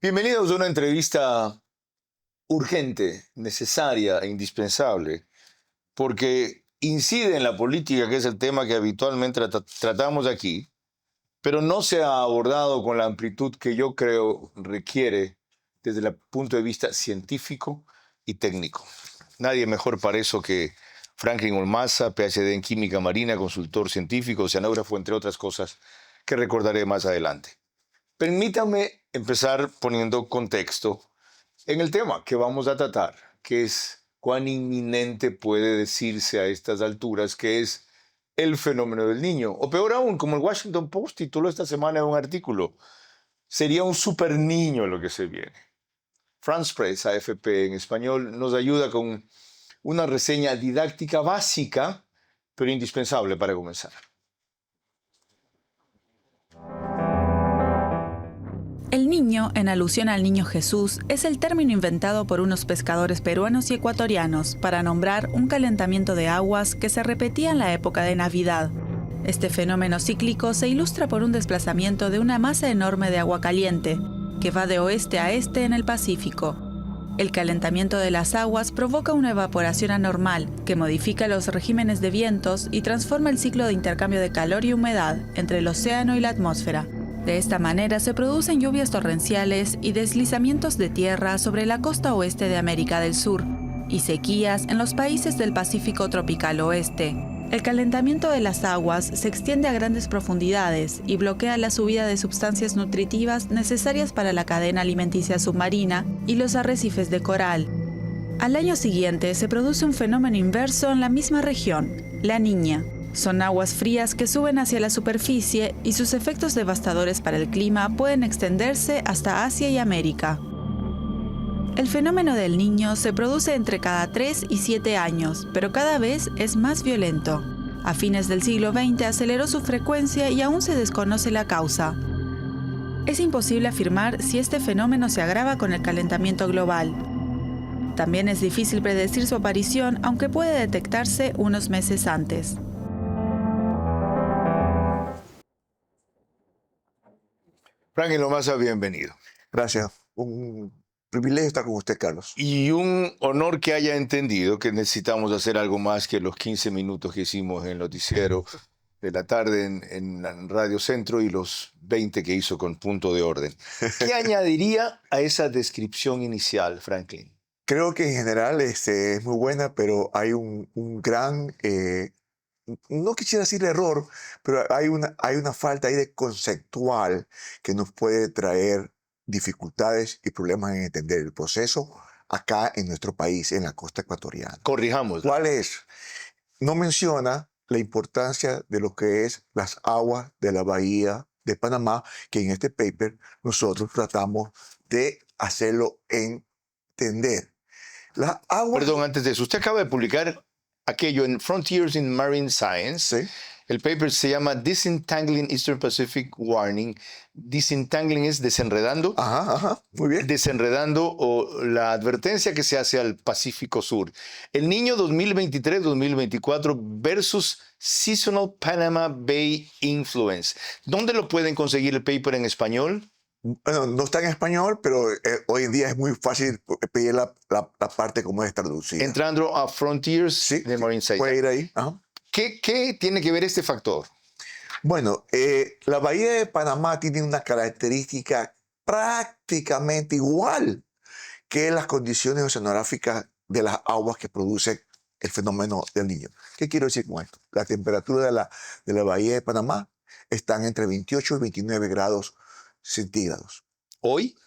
Bienvenidos a una entrevista urgente, necesaria e indispensable, porque incide en la política, que es el tema que habitualmente tratamos aquí, pero no se ha abordado con la amplitud que yo creo requiere desde el punto de vista científico y técnico. Nadie mejor para eso que Franklin Ormaza, PhD en química marina, consultor científico, oceanógrafo, entre otras cosas que recordaré más adelante. Permítame empezar poniendo contexto en el tema que vamos a tratar, que es cuán inminente puede decirse a estas alturas que es el fenómeno del niño. O peor aún, como el Washington Post tituló esta semana en un artículo, sería un super niño lo que se viene. France Press, AFP en español, nos ayuda con una reseña didáctica básica, pero indispensable para comenzar. El niño, en alusión al niño Jesús, es el término inventado por unos pescadores peruanos y ecuatorianos para nombrar un calentamiento de aguas que se repetía en la época de Navidad. Este fenómeno cíclico se ilustra por un desplazamiento de una masa enorme de agua caliente, que va de oeste a este en el Pacífico. El calentamiento de las aguas provoca una evaporación anormal que modifica los regímenes de vientos y transforma el ciclo de intercambio de calor y humedad entre el océano y la atmósfera. De esta manera se producen lluvias torrenciales y deslizamientos de tierra sobre la costa oeste de América del Sur y sequías en los países del Pacífico tropical oeste. El calentamiento de las aguas se extiende a grandes profundidades y bloquea la subida de sustancias nutritivas necesarias para la cadena alimenticia submarina y los arrecifes de coral. Al año siguiente se produce un fenómeno inverso en la misma región, la Niña. Son aguas frías que suben hacia la superficie y sus efectos devastadores para el clima pueden extenderse hasta Asia y América. El fenómeno del Niño se produce entre cada 3 y 7 años, pero cada vez es más violento. A fines del siglo XX aceleró su frecuencia y aún se desconoce la causa. Es imposible afirmar si este fenómeno se agrava con el calentamiento global. También es difícil predecir su aparición, aunque puede detectarse unos meses antes. Franklin Ormaza, bienvenido. Gracias. Un privilegio estar con usted, Carlos. Y un honor que haya entendido que necesitamos hacer algo más que los 15 minutos que hicimos en el noticiero de la tarde en Radio Centro y los 20 que hizo con Punto de Orden. ¿Qué añadiría a esa descripción inicial, Franklin? Creo que en general es muy buena, pero hay un gran, no quisiera decir error, pero hay una falta ahí de conceptual que nos puede traer dificultades y problemas en entender el proceso acá en nuestro país, en la costa ecuatoriana. Corrijamos. ¿Cuál es? No menciona la importancia de lo que es las aguas de la bahía de Panamá, que en este paper nosotros tratamos de hacerlo entender. Las aguas... Perdón, antes de eso, usted acaba de publicar aquello en Frontiers in Marine Science. Sí. El paper se llama Disentangling Eastern Pacific Warning. Disentangling es desenredando. Ajá, muy bien. Desenredando la advertencia que se hace al Pacífico Sur. El Niño 2023-2024 versus Seasonal Panama Bay Influence. ¿Dónde lo pueden conseguir el paper en español? Bueno, no está en español, pero hoy en día es muy fácil pedir la parte como es traducida. Entrando a Frontiers de Marine Science. Puede ir ahí. Ajá. ¿Qué tiene que ver este factor? Bueno, la bahía de Panamá tiene una característica prácticamente igual que las condiciones oceanográficas de las aguas que produce el fenómeno del Niño. ¿Qué quiero decir con esto? La temperatura de la bahía de Panamá están entre 28 y 29 grados centígrados. ¿Hoy?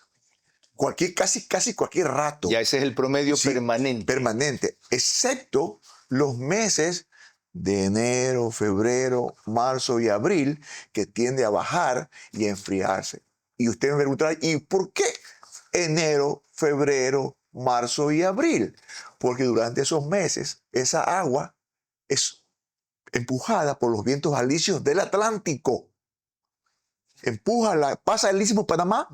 Casi cualquier rato. Ya ese es el promedio permanente. Permanente, excepto los meses de enero, febrero, marzo y abril, que tiende a bajar y a enfriarse. Y usted me preguntará, ¿y por qué enero, febrero, marzo y abril? Porque durante esos meses esa agua es empujada por los vientos alisios del Atlántico. Pasa el Istmo de Panamá,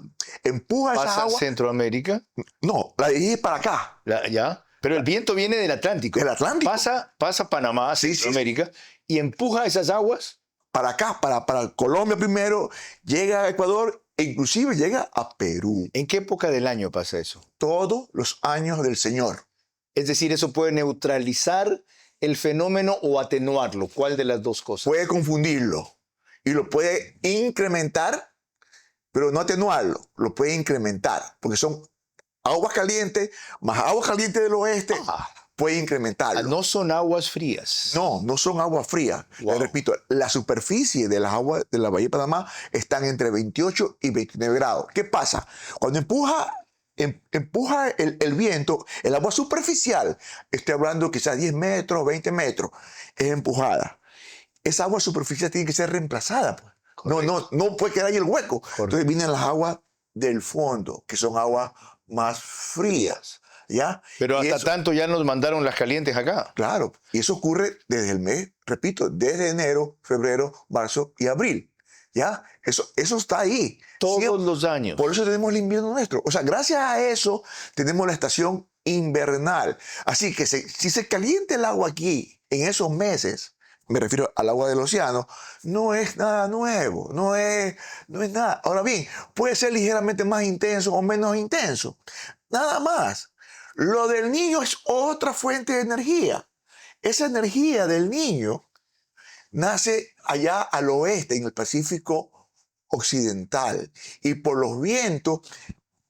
empuja esa agua. ¿Pasa Centroamérica? No, la dirige para acá. ¿Ya? Pero el viento viene del Atlántico. Del Atlántico. Pasa Panamá, Centroamérica, y empuja esas aguas para acá, para Colombia primero, llega a Ecuador inclusive llega a Perú. ¿En qué época del año pasa eso? Todos los años del Señor. Es decir, eso puede neutralizar el fenómeno o atenuarlo. ¿Cuál de las dos cosas? Puede confundirlo y lo puede incrementar, pero no atenuarlo, lo puede incrementar, porque son aguas calientes más aguas calientes del oeste, puede incrementarlo. No son aguas frías. No, no son aguas frías. Wow. Repito, la superficie de las aguas de la Bahía de Panamá están entre 28 y 29 grados. ¿Qué pasa? Cuando empuja el viento, el agua superficial, estoy hablando quizás 10 metros, 20 metros, es empujada. Esa agua superficial tiene que ser reemplazada. Pues. No puede quedar ahí el hueco. Correcto. Entonces vienen las aguas del fondo, que son aguas más frías. ¿Ya? Pero Y hasta eso, tanto ya nos mandaron las calientes acá. claro, y eso ocurre desde el mes, repito, desde enero, febrero, marzo y abril. ¿Ya? Eso está ahí. Todos Siempre- los años. Por eso tenemos el invierno nuestro. O sea, gracias a eso tenemos la estación invernal. Así que si se calienta el agua aquí en esos meses, me refiero al agua del océano, no es nada nuevo, no es nada. Ahora bien, puede ser ligeramente más intenso o menos intenso. Nada más. Lo del niño es otra fuente de energía. Esa energía del niño nace allá al oeste, en el Pacífico Occidental, y por los vientos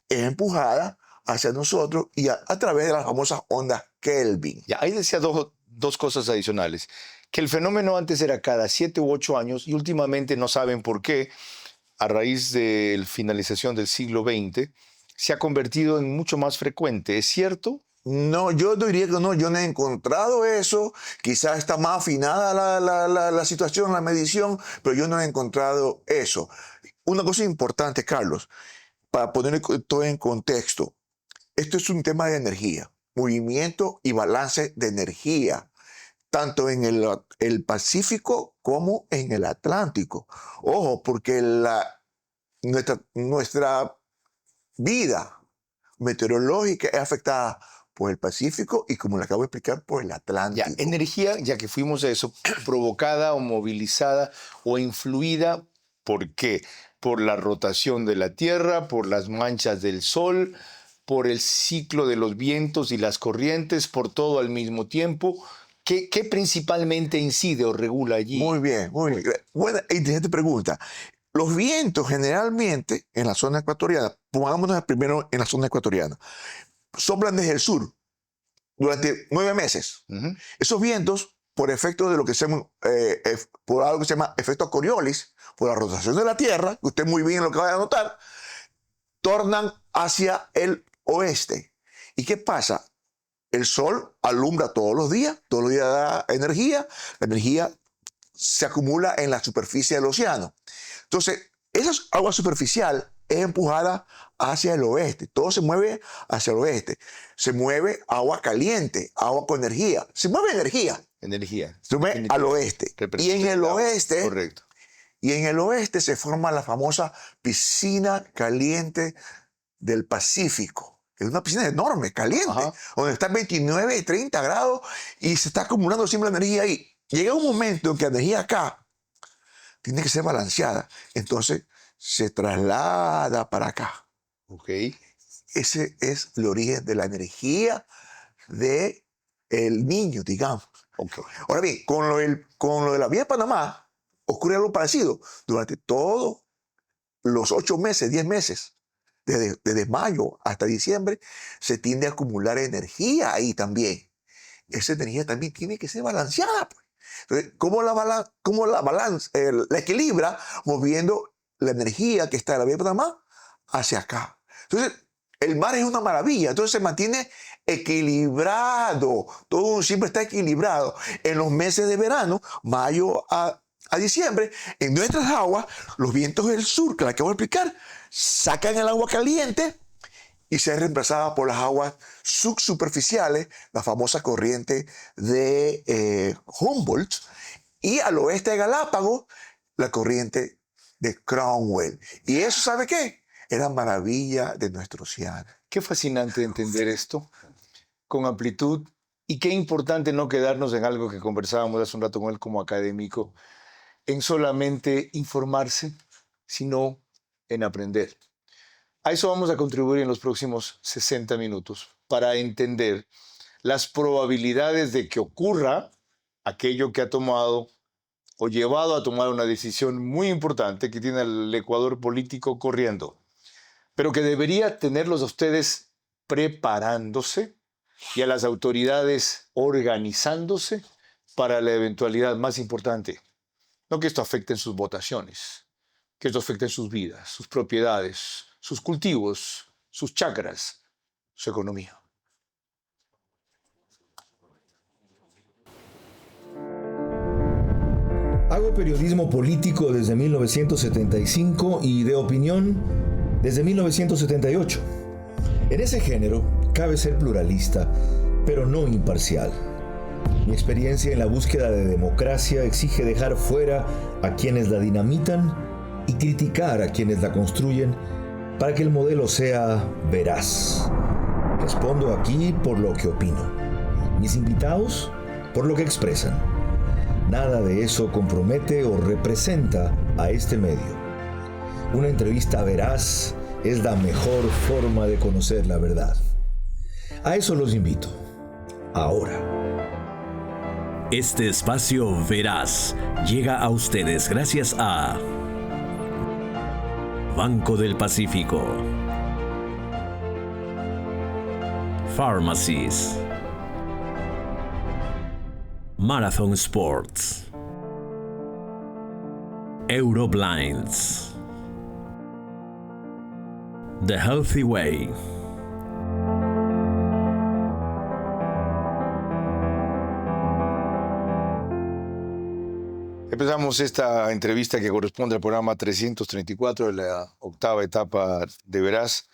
es empujada hacia nosotros y a través de las famosas ondas Kelvin. Ya, ahí decía dos cosas adicionales. Que el fenómeno antes era cada 7 u 8 años y últimamente no saben por qué, a raíz de la finalización del siglo XX, se ha convertido en mucho más frecuente. ¿Es cierto? No, yo diría que no, yo no he encontrado eso. Quizás está más afinada la situación, la medición, pero yo no he encontrado eso. Una cosa importante, Carlos, para poner todo en contexto, esto es un tema de energía, movimiento y balance de energía, tanto en el Pacífico como en el Atlántico. Ojo, porque nuestra vida meteorológica es afectada por el Pacífico y, como le acabo de explicar, por el Atlántico. Ya, energía, ya que fuimos a eso, provocada o movilizada o influida, ¿por qué? Por la rotación de la Tierra, por las manchas del Sol, por el ciclo de los vientos y las corrientes, por todo al mismo tiempo. ¿Qué principalmente incide o regula allí? Muy bien, muy bien. Buena e inteligente pregunta. Los vientos generalmente en la zona ecuatoriana, pongámonos primero en la zona ecuatoriana, soplan desde el sur durante 9 meses. Ujú. Esos vientos, por efecto de lo que se llama, por algo que se llama efecto Coriolis, por la rotación de la Tierra, que usted muy bien lo acaba de notar, tornan hacia el oeste. ¿Y qué pasa? El sol alumbra todos los días da energía, la energía se acumula en la superficie del océano. Entonces, esa agua superficial es empujada hacia el oeste, todo se mueve hacia el oeste. Se mueve agua caliente, agua con energía, se mueve energía, Energía. se mueve al oeste. Y en el oeste, Correcto. y en el oeste se forma la famosa piscina caliente del Pacífico. Es una piscina enorme, caliente, Ajá. donde está 29 y 30 grados y se está acumulando siempre la energía ahí. Llega un momento en que la energía acá tiene que ser balanceada. Entonces se traslada para acá. Ok. Ese es el origen de la energía del niño, digamos. Ok. Ahora bien, con lo de la vía de Panamá ocurre algo parecido. Durante todos los 8 meses, 10 meses, desde mayo hasta diciembre, se tiende a acumular energía ahí también. Esa energía también tiene que ser balanceada. Pues. Entonces, ¿cómo la equilibra? Moviendo la energía que está en la vía de Panamá hacia acá. Entonces, el mar es una maravilla. Entonces, se mantiene equilibrado. Todo siempre está equilibrado. En los meses de verano, mayo a diciembre, en nuestras aguas, los vientos del sur, que la acabo de explicar, sacan el agua caliente y se es reemplazada por las aguas subsuperficiales, la famosa corriente de Humboldt, y al oeste de Galápagos, la corriente de Cromwell. Y eso, ¿sabe qué? Es la maravilla de nuestro océano. Qué fascinante entender esto con amplitud y qué importante no quedarnos en algo que conversábamos hace un rato con él como académico, en solamente informarse, sino en aprender. A eso vamos a contribuir en los próximos 60 minutos para entender las probabilidades de que ocurra aquello que ha tomado o llevado a tomar una decisión muy importante que tiene al Ecuador político corriendo, pero que debería tenerlos a ustedes preparándose y a las autoridades organizándose para la eventualidad más importante. No que esto afecte en sus votaciones, que esto afecte en sus vidas, sus propiedades, sus cultivos, sus chakras, su economía. Hago periodismo político desde 1975 y de opinión desde 1978. En ese género cabe ser pluralista, pero no imparcial. Mi experiencia en la búsqueda de democracia exige dejar fuera a quienes la dinamitan y criticar a quienes la construyen para que el modelo sea veraz. Respondo aquí por lo que opino. Mis invitados por lo que expresan. Nada de eso compromete o representa a este medio. Una entrevista veraz es la mejor forma de conocer la verdad. A eso los invito. Ahora. Este espacio veraz llega a ustedes gracias a Banco del Pacífico, Pharmacies, Marathon Sports, Euroblinds, The Healthy Way. Empezamos esta entrevista que corresponde al programa 334 de la octava etapa de Veraz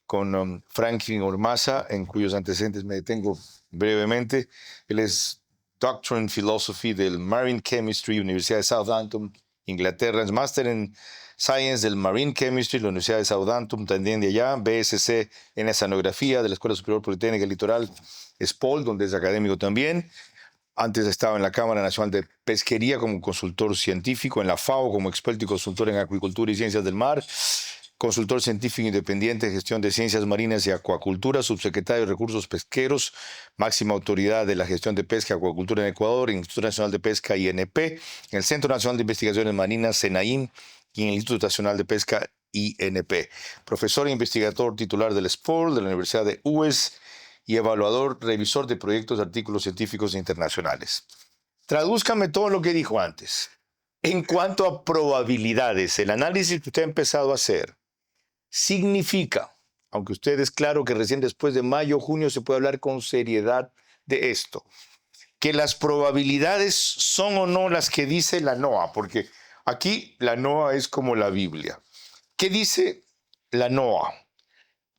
con Franklin Ormaza, en cuyos antecedentes me detengo brevemente. Él es Doctor in Philosophy del Marine Chemistry, Universidad de Southampton, Inglaterra. Es Máster en Science del Marine Chemistry, la Universidad de Southampton, también de allá. BSc en Oceanografía de la Escuela Superior Politécnica Litoral, SPOL, donde es académico también. Antes estaba en la Cámara Nacional de Pesquería como consultor científico, en la FAO como experto y consultor en acuicultura y ciencias del mar, consultor científico independiente de gestión de ciencias marinas y acuacultura, subsecretario de Recursos Pesqueros, máxima autoridad de la gestión de pesca y acuacultura en Ecuador, en el Instituto Nacional de Pesca, INP, en el Centro Nacional de Investigaciones Marinas, CENAIM, y en el Instituto Nacional de Pesca, INP. Profesor e investigador titular del SPOL de la Universidad de UES, y evaluador, revisor de proyectos de artículos científicos internacionales. Tradúzcame todo lo que dijo antes. En cuanto a probabilidades, el análisis que usted ha empezado a hacer significa, aunque usted es claro que recién después de mayo o junio se puede hablar con seriedad de esto, que las probabilidades son o no las que dice la NOAA, porque aquí la NOAA es como la Biblia. ¿Qué dice la NOAA?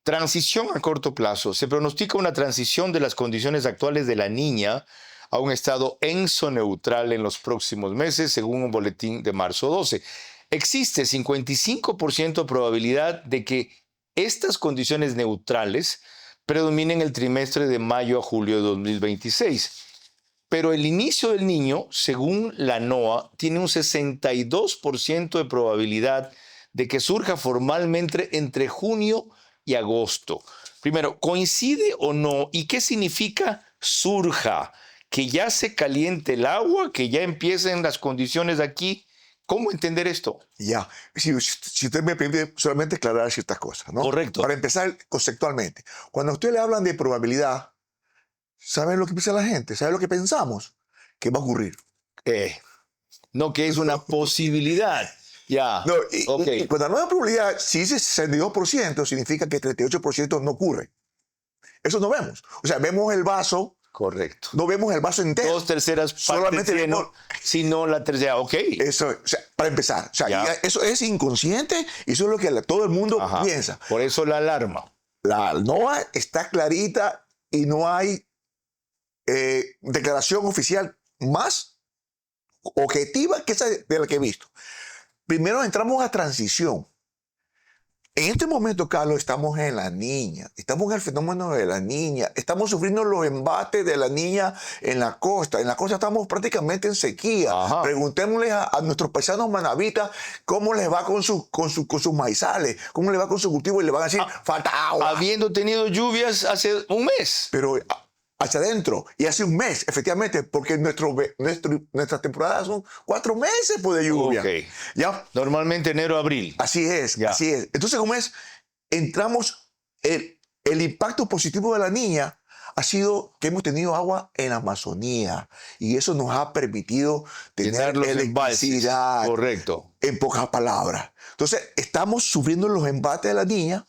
Transición a corto plazo. Se pronostica una transición de las condiciones actuales de la niña a un estado enso-neutral en los próximos meses, según un boletín de marzo 12. Existe 55% de probabilidad de que estas condiciones neutrales predominen el trimestre de mayo a julio de 2026. Pero el inicio del niño, según la NOAA, tiene un 62% de probabilidad de que surja formalmente entre junio y agosto. Primero, ¿coincide o no? ¿Y qué significa surja? ¿Que ya se caliente el agua? ¿Que ya empiecen las condiciones aquí? ¿Cómo entender esto? Ya, si usted me permite solamente aclarar ciertas cosas, ¿no? Correcto. Para empezar conceptualmente, cuando a usted le hablan de probabilidad, ¿saben lo que piensa la gente? ¿Saben lo que pensamos? Que va a ocurrir. No, que es una posibilidad. Ya, No, okay. Y cuando no hay probabilidad, si dice 62%, significa que 38% no ocurre. Eso no vemos. O sea, vemos el vaso. Correcto. No vemos el vaso entero. 2/3 partes solamente lleno, sino la tercera. Ok. Eso, o sea, para empezar. O sea, eso es inconsciente y eso es lo que todo el mundo piensa. Por eso la alarma. La NOAA está clarita y no hay declaración oficial más objetiva que esa de la que he visto. Primero entramos a transición. En este momento, Carlos, estamos en la niña, estamos en el fenómeno de la niña, estamos sufriendo los embates de la niña en la costa. En la costa estamos prácticamente en sequía. Ajá. Preguntémosle a nuestros paisanos manabitas cómo les va con sus maizales, cómo les va con su cultivo y le van a decir, falta agua. Habiendo tenido lluvias hace un mes. Pero hacia adentro, y hace un mes, efectivamente, porque nuestras temporadas son 4 meses pues, de lluvia. Ok. ¿Ya? Normalmente enero, abril. Así es, Ya. así es. Entonces, ¿cómo es? Entramos, el impacto positivo de la niña ha sido que hemos tenido agua en la Amazonía y eso nos ha permitido tener Llenar los embalses. electricidad, Correcto. en pocas palabras. Entonces, estamos sufriendo los embates de la niña,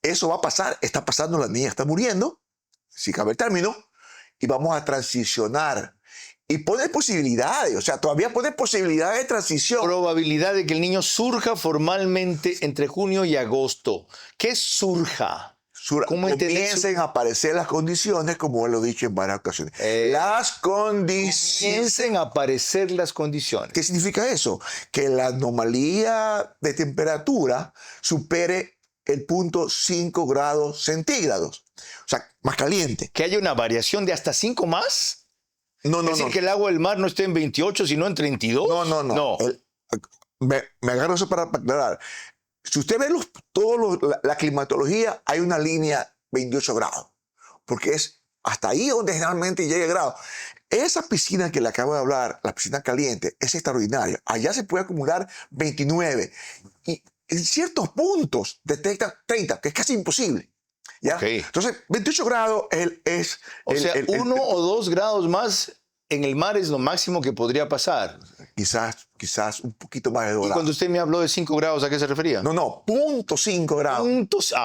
eso va a pasar, está pasando, la niña está muriendo, si cabe el término, y vamos a transicionar. Y pone posibilidades, o sea, todavía pone posibilidades de transición. Probabilidad de que el niño surja formalmente entre junio y agosto. ¿Qué surja? ¿Cómo entender Comiencen a aparecer las condiciones, como lo he dicho en varias ocasiones. Las condiciones. Comiencen a aparecer las condiciones. ¿Qué significa eso? Que la anomalía de temperatura supere el 0.5 grados centígrados. O sea, más caliente. ¿Que haya una variación de hasta 5 más? No, Es decir, que el agua del mar no esté en 28, sino en 32. No. Me agarro eso para aclarar. Si usted ve la climatología, hay una línea 28 grados, porque es hasta ahí donde generalmente llega el grado. Esa piscina que le acabo de hablar, la piscina caliente, es extraordinaria. Allá se puede acumular 29 y en ciertos puntos detecta 30, que es casi imposible. ¿Ya? Okay. Entonces, 28 grados es... O sea, 1 o 2 grados más en el mar es lo máximo que podría pasar. Quizás un poquito más de 2 Y grados. cuando usted me habló de 5 grados, ¿a qué se refería? No, 0.5 grados.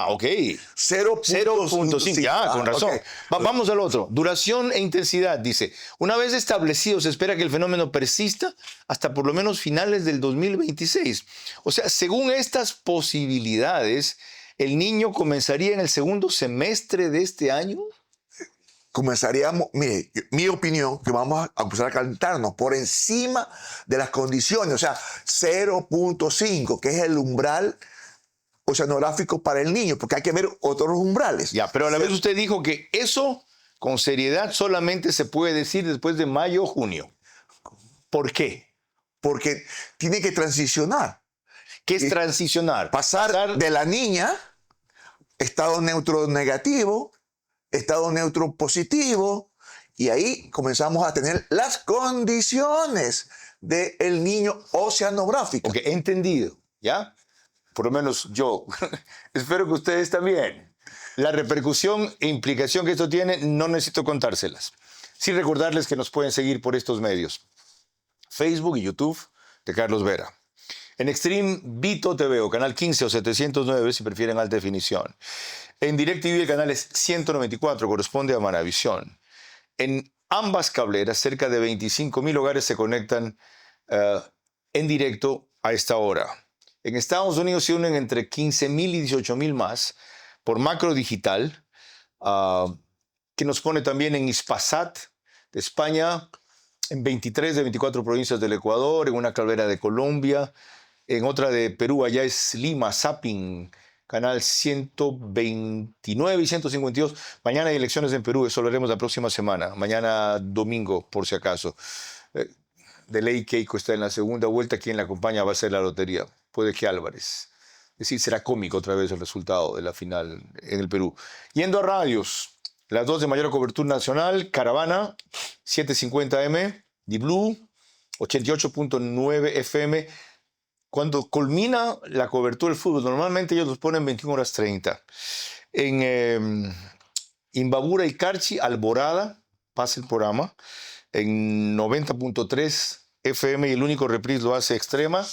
Ok. 0.5. Ya, con razón. Okay. Vamos al otro. Duración e intensidad, dice. Una vez establecido, se espera que el fenómeno persista hasta por lo menos finales del 2026. O sea, según estas posibilidades, ¿el niño comenzaría en el segundo semestre de este año? Comenzaríamos, mire, mi opinión, que vamos a empezar a calentarnos por encima de las condiciones, o sea, 0.5, que es el umbral oceanográfico para el niño, porque hay que ver otros umbrales. Ya, pero a la vez usted dijo que eso, con seriedad, solamente se puede decir después de mayo o junio. ¿Por qué? Porque tiene que transicionar. ¿Qué es transicionar? Pasar de la niña, estado neutro negativo, estado neutro positivo, y ahí comenzamos a tener las condiciones del niño oceanográfico. Ok, entendido, ¿ya? Por lo menos yo. Espero que ustedes también. La repercusión e implicación que esto tiene, no necesito contárselas. Sí recordarles que nos pueden seguir por estos medios. Facebook y YouTube de Carlos Vera. En Extreme, Vito TV, o canal 15 o 709, si prefieren alta definición. En DirecTV el canal es 194, corresponde a Manavisión. En ambas cableras, cerca de 25,000 hogares se conectan en directo a esta hora. En Estados Unidos se unen entre 15,000 y 18,000 más por Macro Digital, que nos pone también en Hispasat de España, en 23 de 24 provincias del Ecuador, en una calera de Colombia, en otra de Perú, allá es Lima, Zapping, canal 129 y 152. Mañana hay elecciones en Perú, eso lo haremos la próxima semana. Mañana domingo, por si acaso. De ley Keiko está en la segunda vuelta. Quien la acompaña va a ser la lotería. Puede que Álvarez. Es decir, será cómico otra vez el resultado de la final en el Perú. Yendo a radios, las dos de mayor cobertura nacional, Caravana, 750M, Di-Blue, 88.9 FM. Cuando culmina la cobertura del fútbol, normalmente ellos los ponen 21:30. En Imbabura y Carchi, Alborada, pasa el programa, en 90.3 FM, y el único reprise lo hace Extrema,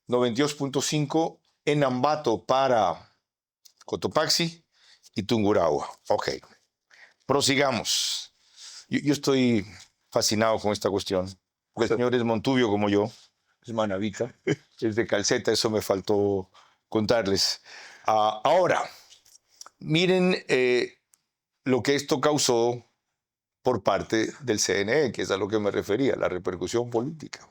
92.5 en Ambato para Cotopaxi y Tungurahua. Ok, prosigamos. Yo estoy fascinado con esta cuestión. El señor es Montubio como yo. Es manavita, es de Calceta, eso me faltó contarles. Ahora, miren lo que esto causó por parte del CNE, que es a lo que me refería, la repercusión política.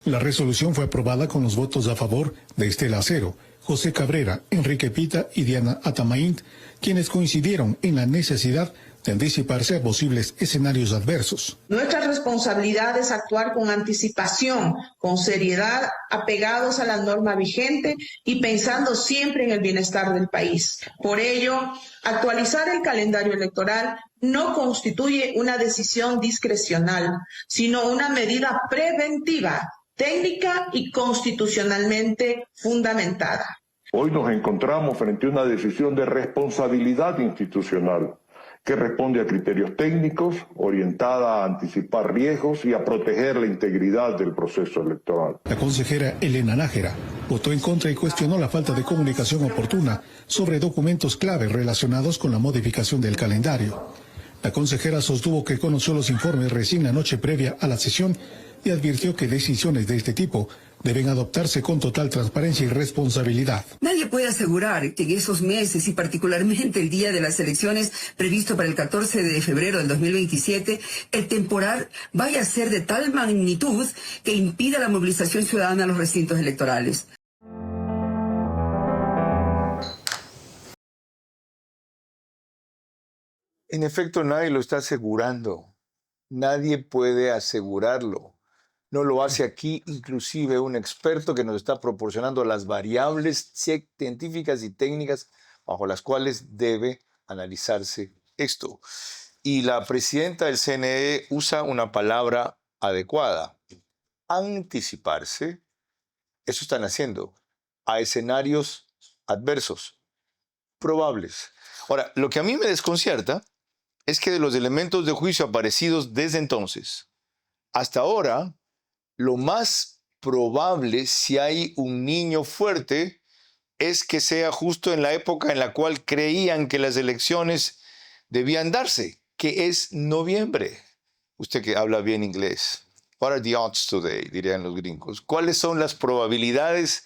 La resolución fue aprobada con los votos a favor de Estela Acero, José Cabrera, Enrique Pita y Diana Atamaint, quienes coincidieron en la necesidad de anticiparse a posibles escenarios adversos. Nuestra responsabilidad es actuar con anticipación, con seriedad, apegados a la norma vigente y pensando siempre en el bienestar del país. Por ello, actualizar el calendario electoral no constituye una decisión discrecional, sino una medida preventiva, técnica y constitucionalmente fundamentada. Hoy nos encontramos frente a una decisión de responsabilidad institucional que responde a criterios técnicos, orientada a anticipar riesgos y a proteger la integridad del proceso electoral. La consejera Elena Nájera votó en contra y cuestionó la falta de comunicación oportuna sobre documentos clave relacionados con la modificación del calendario. La consejera sostuvo que conoció los informes recién la noche previa a la sesión y advirtió que decisiones de este tipo deben adoptarse con total transparencia y responsabilidad. Nadie puede asegurar que en esos meses y particularmente el día de las elecciones previsto para el 14 de febrero del 2027, el temporal vaya a ser de tal magnitud que impida la movilización ciudadana a los recintos electorales. En efecto, nadie lo está asegurando. Nadie puede asegurarlo. No lo hace aquí inclusive un experto que nos está proporcionando las variables científicas y técnicas bajo las cuales debe analizarse esto. Y la presidenta del CNE usa una palabra adecuada: anticiparse. Eso están haciendo a escenarios adversos, probables. Ahora, lo que a mí me desconcierta es que de los elementos de juicio aparecidos desde entonces hasta ahora, lo más probable, si hay un niño fuerte, es que sea justo en la época en la cual creían que las elecciones debían darse, que es noviembre. Usted que habla bien inglés. What are the odds today, dirían los gringos. ¿Cuáles son las probabilidades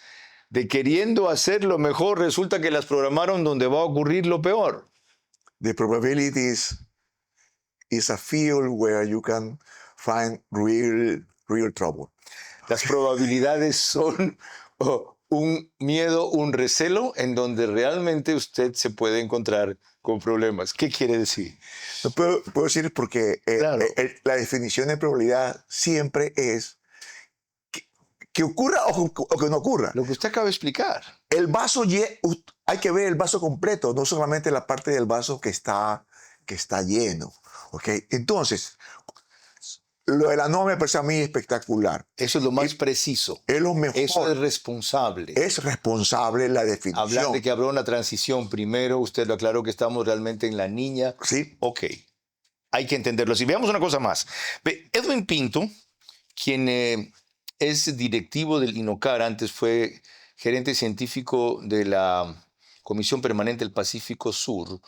de, queriendo hacer lo mejor, resulta que las programaron donde va a ocurrir lo peor? The probabilities is a field where you can find real trouble. Las probabilidades son un miedo, un recelo en donde realmente usted se puede encontrar con problemas. ¿Qué quiere decir? No puedo decir porque Claro. La definición de probabilidad siempre es que ocurra o que no ocurra. Lo que usted acaba de explicar. El vaso, hay que ver el vaso completo, no solamente la parte del vaso que está lleno. ¿Okay? Entonces, lo de la NOA me parece a mí espectacular. Eso es lo más preciso. Es lo mejor. Eso es responsable. Es responsable la definición. Hablar de que habrá una transición primero, usted lo aclaró que estamos realmente en la niña. Sí. Ok, hay que entenderlo. Si veamos una cosa más. Edwin Pinto, quien es directivo del INOCAR, antes fue gerente científico de la Comisión Permanente del Pacífico Sur,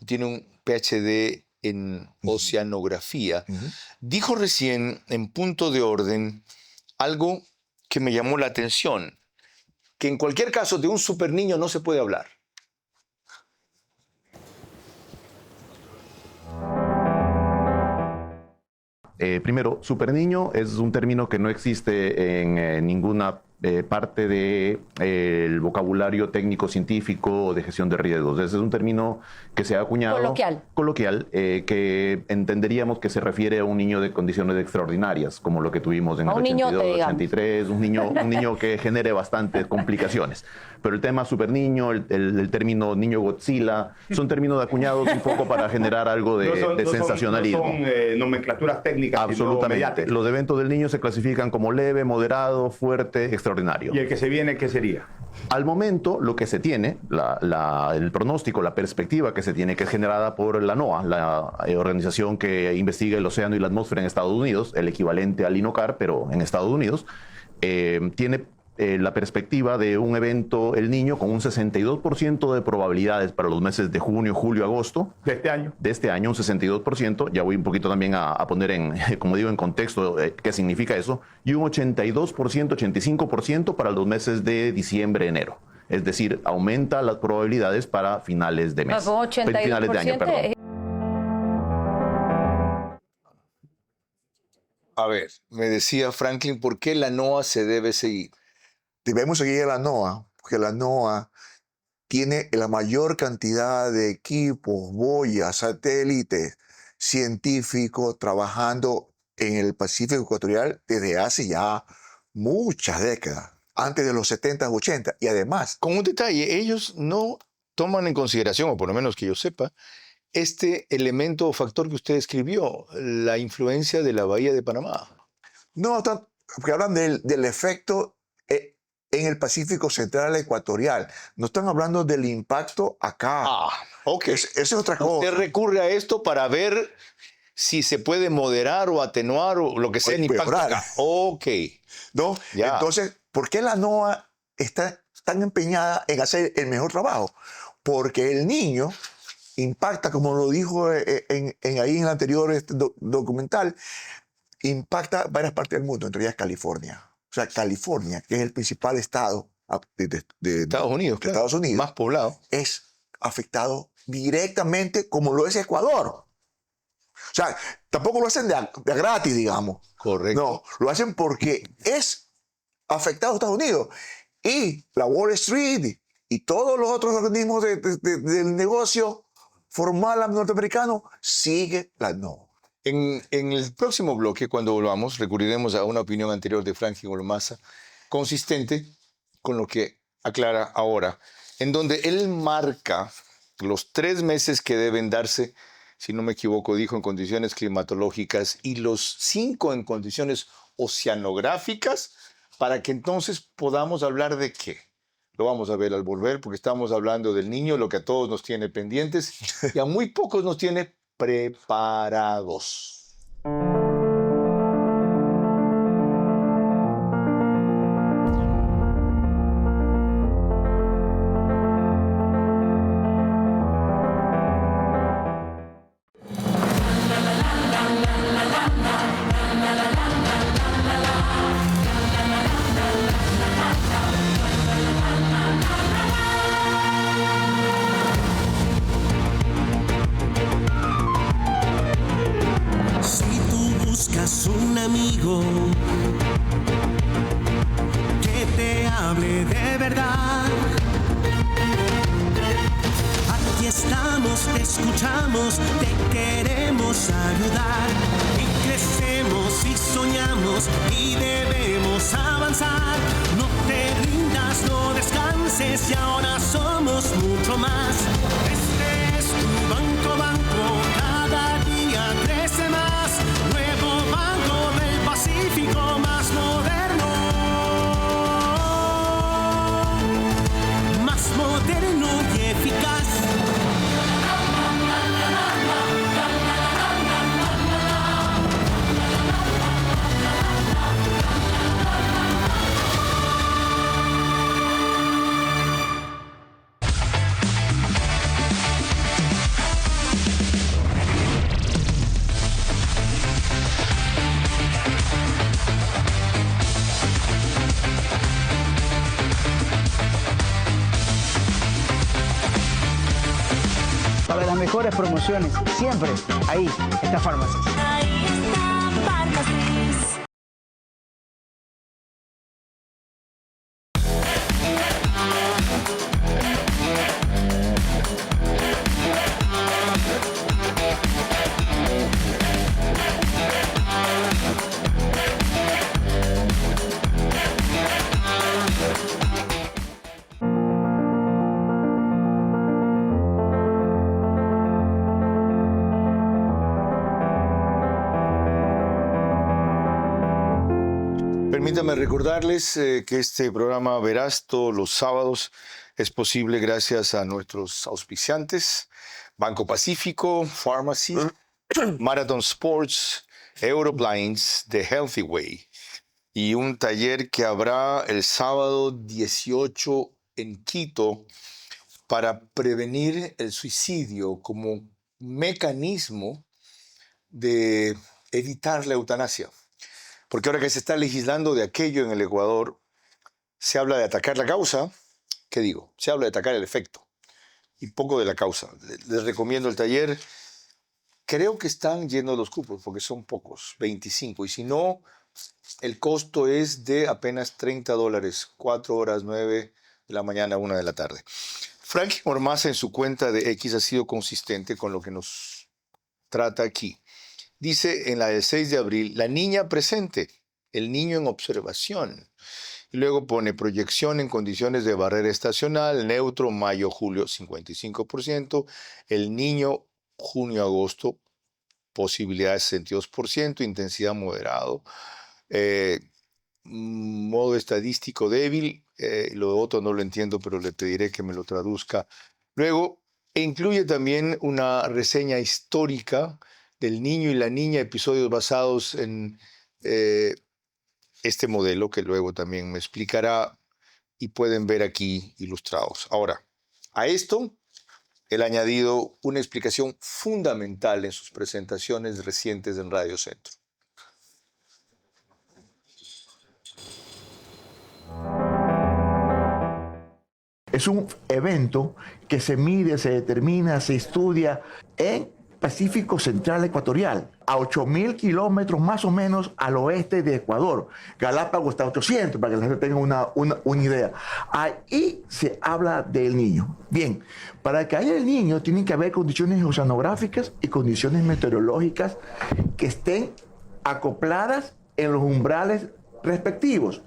tiene un PhD en oceanografía, dijo recién en punto de orden algo que me llamó la atención, que en cualquier caso de un superniño no se puede hablar. Primero, superniño es un término que no existe en ninguna parte del vocabulario técnico científico o de gestión de riesgos. Ese es un término que se ha acuñado coloquial que entenderíamos que se refiere a un niño de condiciones extraordinarias, como lo que tuvimos en el 82, 83, un niño que genere bastantes complicaciones. Pero el tema superniño, el término niño Godzilla, son términos acuñados un poco para generar algo de sensacionalismo. No son nomenclaturas técnicas. Absolutamente. Los eventos del niño se clasifican como leve, moderado, fuerte, extraordinario. ¿Y el que se viene qué sería? Al momento, lo que se tiene, el pronóstico, la perspectiva que se tiene, que es generada por la NOAA, la organización que investiga el océano y la atmósfera en Estados Unidos, el equivalente al INOCAR, pero en Estados Unidos, tiene la perspectiva de un evento El Niño con un 62% de probabilidades para los meses de junio, julio, agosto. ¿De este año? De este año, un 62%. Ya voy un poquito también a poner como digo, en contexto qué significa eso. Y un 82%, 85% para los meses de diciembre, enero. Es decir, aumenta las probabilidades para finales de mes. Finales de año, perdón. A ver, me decía Franklin, ¿por qué la NOAA se debe seguir? Debemos seguir a la NOAA, porque la NOAA tiene la mayor cantidad de equipos, boyas, satélites, científicos trabajando en el Pacífico Ecuatorial desde hace ya muchas décadas, antes de los 70, 80. Y además, Con un detalle, ellos no toman en consideración, o por lo menos que yo sepa, este elemento o factor que usted escribió, la influencia de la Bahía de Panamá. no están, porque hablan del efecto en el Pacífico Central Ecuatorial. No están hablando del impacto acá. Ok. Esa es otra cosa. Usted recurre a esto para ver si se puede moderar o atenuar o lo que sea el impacto empeorar. acá. Ok. ¿No? Ya. Entonces, ¿por qué la NOAA está tan empeñada en hacer el mejor trabajo? Porque el niño impacta, como lo dijo ahí en el anterior documental, impacta varias partes del mundo, entre ellas California. O sea, California, que es el principal estado de Estados Unidos, de Estados Unidos, más poblado, es afectado directamente como lo es Ecuador. O sea, tampoco lo hacen de gratis, digamos. Correcto. No, lo hacen porque es afectado a Estados Unidos. Y la Wall Street y todos los otros organismos del negocio formal norteamericano sigue la NOAA. En el próximo bloque, cuando volvamos, recurriremos a una opinión anterior de Franklin Ormaza, consistente con lo que aclara ahora, en donde él marca los 3 meses que deben darse, si no me equivoco, dijo, en condiciones climatológicas y los 5 en condiciones oceanográficas, para que entonces podamos hablar de qué. Lo vamos a ver al volver, porque estamos hablando del niño, lo que a todos nos tiene pendientes y a muy pocos nos tiene preparados. Si tú buscas un amigo que te hable de verdad, aquí estamos, te escuchamos, te queremos ayudar. Y crecemos y soñamos y debemos avanzar. No te rindas, no descanses y ahora somos mucho más. Este es tu banco, cada día crece más. Nuevo Banco del Pacífico, más moderno y eficaz. Para las mejores promociones, siempre ahí está Farmacias. Ahí está Farmacias. Permítame recordarles que este programa verás todos los sábados es posible gracias a nuestros auspiciantes, Banco Pacífico, Pharmacy, Marathon Sports, Euroblinds, The Healthy Way y un taller que habrá el sábado 18 en Quito para prevenir el suicidio como mecanismo de evitar la eutanasia. Porque ahora que se está legislando de aquello en el Ecuador, se habla de atacar la causa, ¿qué digo? Se habla de atacar el efecto y poco de la causa. Les recomiendo el taller creo que están llenos los cupos, porque son pocos, 25. Y si no, el costo es de apenas $30, 4 horas, 9 de la mañana, 1 de la tarde. Frankie Mormaza en su cuenta de X ha sido consistente con lo que nos trata aquí. Dice en la del 6 de abril, la niña presente, el niño en observación. Y luego pone proyección en condiciones de barrera estacional, neutro, mayo, julio, 55%. El niño, junio, agosto, posibilidad de 62%, intensidad moderado. Modo estadístico débil, lo otro no lo entiendo, pero le pediré que me lo traduzca. Luego, incluye también una reseña histórica del niño y la niña, episodios basados en este modelo, que luego también me explicará y pueden ver aquí ilustrados. Ahora, a esto, él ha añadido una explicación fundamental en sus presentaciones recientes en Radio Centro. Es un evento que se mide, se determina, se estudia en Pacífico Central Ecuatorial, a 8.000 kilómetros más o menos al oeste de Ecuador. Galápagos está a 800, para que la gente tenga una idea. Ahí se habla del niño. Bien, para que haya el niño tienen que haber condiciones oceanográficas y condiciones meteorológicas que estén acopladas en los umbrales respectivos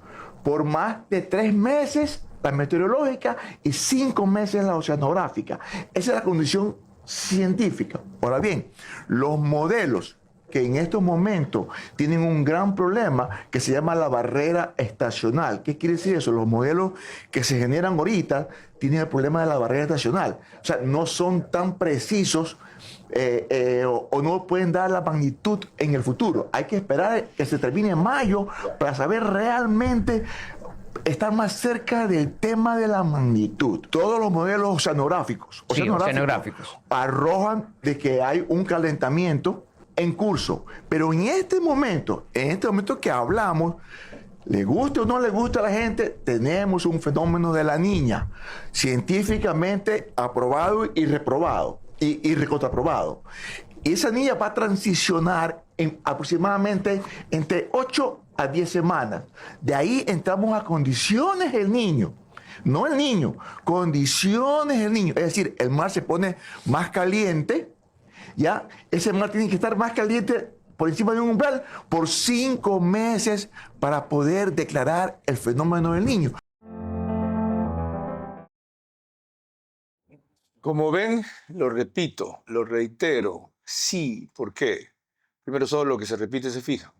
por más de 3 meses la meteorológica y 5 meses la oceanográfica. Esa es la condición científica. Ahora bien, los modelos que en estos momentos tienen un gran problema que se llama la barrera estacional. ¿Qué quiere decir eso? Los modelos que se generan ahorita tienen el problema de la barrera estacional. O sea, no son tan precisos o no pueden dar la magnitud en el futuro. Hay que esperar que se termine en mayo para saber realmente estar más cerca del tema de la magnitud. Todos los modelos oceanográficos arrojan de que hay un calentamiento en curso. Pero en este momento que hablamos, le guste o no le guste a la gente, tenemos un fenómeno de la niña, científicamente aprobado y reprobado, y recontraprobado. Y esa niña va a transicionar en aproximadamente entre 8 a 10 semanas. De ahí entramos a condiciones del niño. No el niño, condiciones del niño. Es decir, el mar se pone más caliente, ¿ya? Ese mar tiene que estar más caliente por encima de un umbral por 5 meses para poder declarar el fenómeno del niño. Como ven, lo repito, lo reitero, sí, ¿por qué? Primero, solo lo que se repite se fija.